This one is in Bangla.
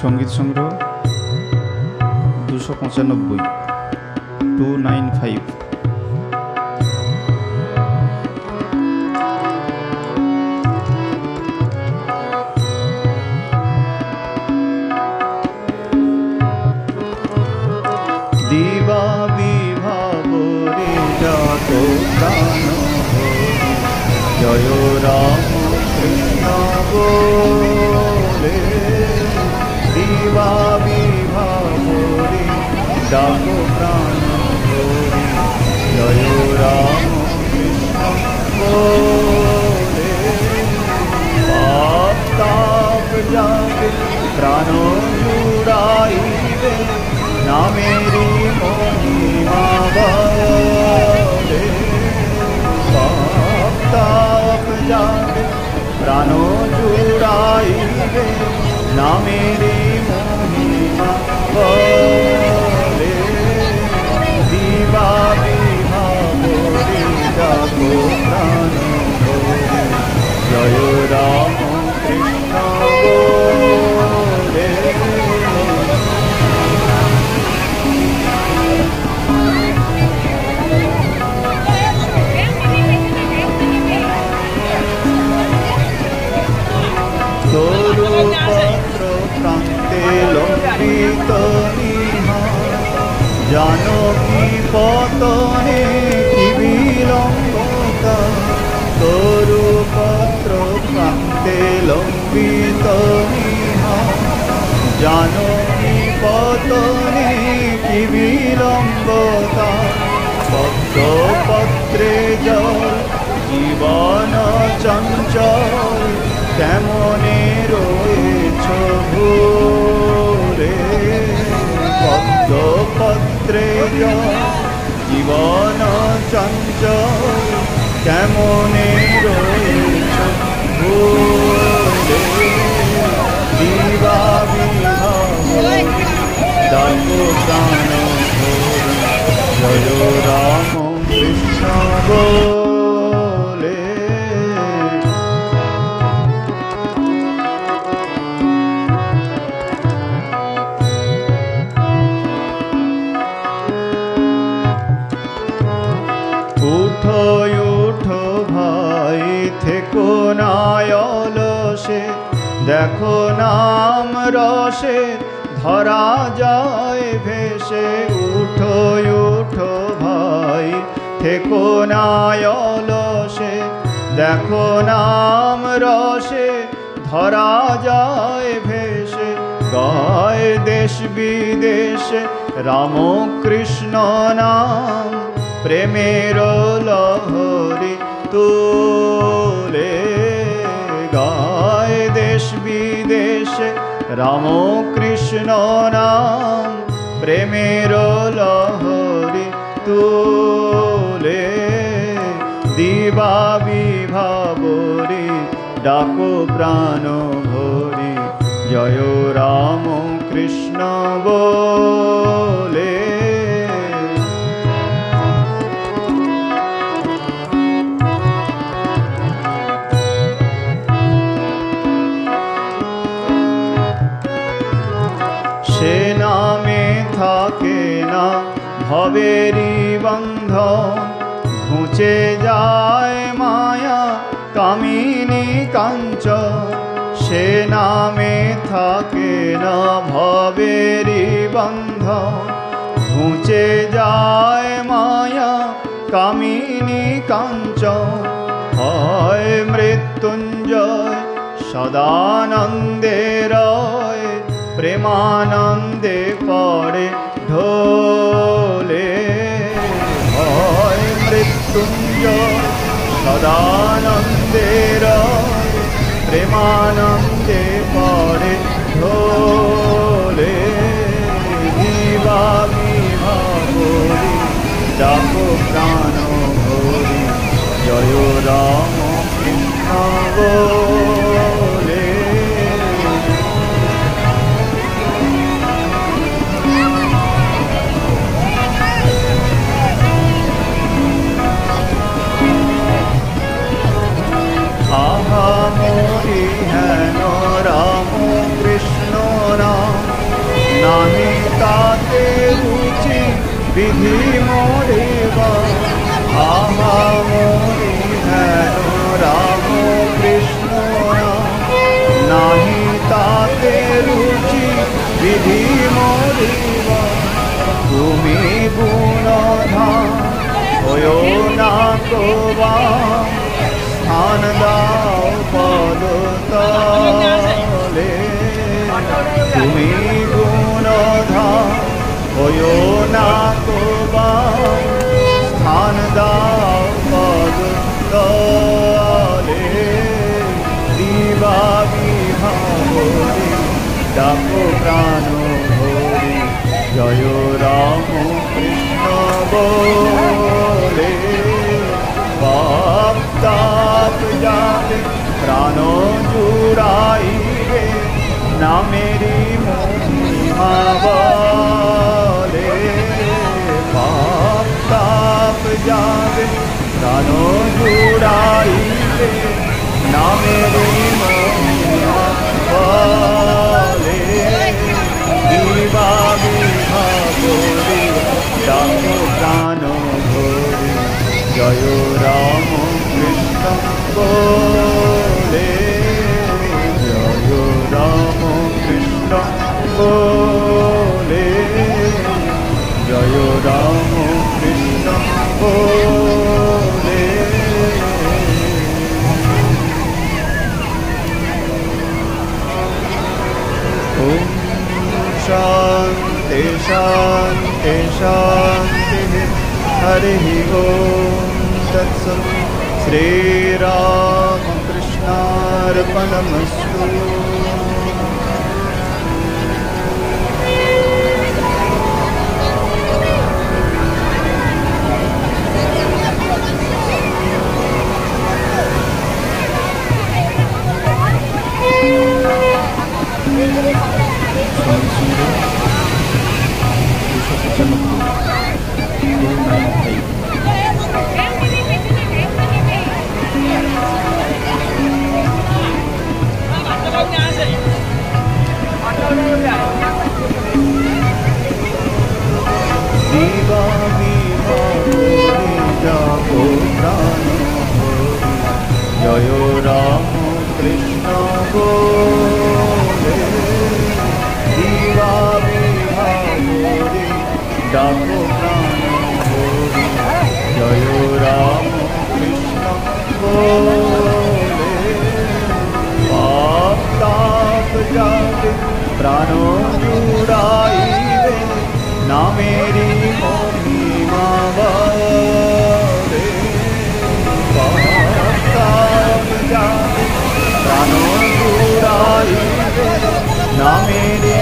সঙ্গীত সংগ্রহ 295 295। দিবা বিভাবরে যাতো প্রাণ জয় রাম কৃষ্ণ বলে। দিবা বিভাবরে যাতো প্রাণ জয় রাম কৃষ্ণ বলে। পাপ তাপ যাবে প্রাণ জুড়াইবে নামেরি মহিমা বলে। পাপ তাপ যাবে প্রাণ জুড়াইবে নামেরি মহিমা বলে। দিবা বিভাবরে যাতো প্রাণ বলে জয় রাম কৃষ্ণ বলে। তরুপত্র প্রান্তে লম্বিত নিহার জানকী পতনে কি বিলম্বতা। তরুপত্র প্রান্তে লম্বিত নিহার জানকী পতনে কি বিলম্বতা। পদ্মপত্রে জল জীবন চঞ্চল কেমনে রয়েছ ভোরে। পদ্মপত্রে জল জীবন চঞ্চল কেমনে রয়েছ ভোরে। দিবা বিভাবরে যাতো প্রাণ জয় রাম কৃষ্ণ বলে। উঠো উঠো ভাই থেকো না অলসে দেখো নাম রসে ধরা যায় ভেসে। উঠো উঠো ভাই থেকো না অলসে দেখো নাম রসে ধরা যায় ভেসে। গায় দেশ বিদেশে রাম কৃষ্ণ নাম প্রেমের লহরী তোলে। গায় দেশ বিদেশে রাম কৃষ্ণ নাম প্রেমের লহরী তোলে। দিবা বিভাবরে ডাকো প্রাণ ভরে জয় রাম কৃষ্ণ বলে। সে নামে থাকে না ভবেরি বন্ধন ঘুচে যায় মায়া কামিনী কাঞ্চন। সে নামে থাকে না ভবেরি বন্ধন ঘুচে যায় মায়া কামিনী কাঞ্চন। হয় মৃত্যুঞ্জয় সদানন্দে রয় প্রেমানন্দে পড়ে ঢোলে। হয় মৃত্যুঞ্জয় সদানন্দে রয় প্রেমানন্দে পড়ে ঢোলে। দিবা বিভাবরে যাতো প্রাণ ভরে জয় রাম কৃষ্ণ বলে। আহা মোরি হেন विधि मोरिबा आहा मोरी हेन राम कृष्ण नाहि ताते रुचि विधि मोरिबा तुमी गुणधाम होयो ना कोबा स्थान दाओ पदतले तुमी गुणधाम होयो ना कोबा स्थान दाओ पदतले दिवा विभावरे डाको प्राण भरे जय राम कृष्ण बोले ताप जाते प्राणो जुड़ाइए ना मेरी महिमा बोले ताप जाते प्राणो जुड़ाइए ना मेरी महिमा बोले दिवा विभावरे डाको प्राणो भरे जय राम कृष्ण बोले जय राम कृष्ण बोले जय राम कृष्ण बोले ओम शांति शांति शांति हरि ओम तत्सत् श्रीरामकृष्णार्पणमस्तु दिवा विभावरे जय राम कृष्ण बोले दिवा विभावरे डाको प्राण भरे जय राम कृष्ण बोले ताप जाते प्राणो जुड़ाइए ना मेरी महिमा बोले ताप जाते प्राणो जुड़ाइए ना मेरी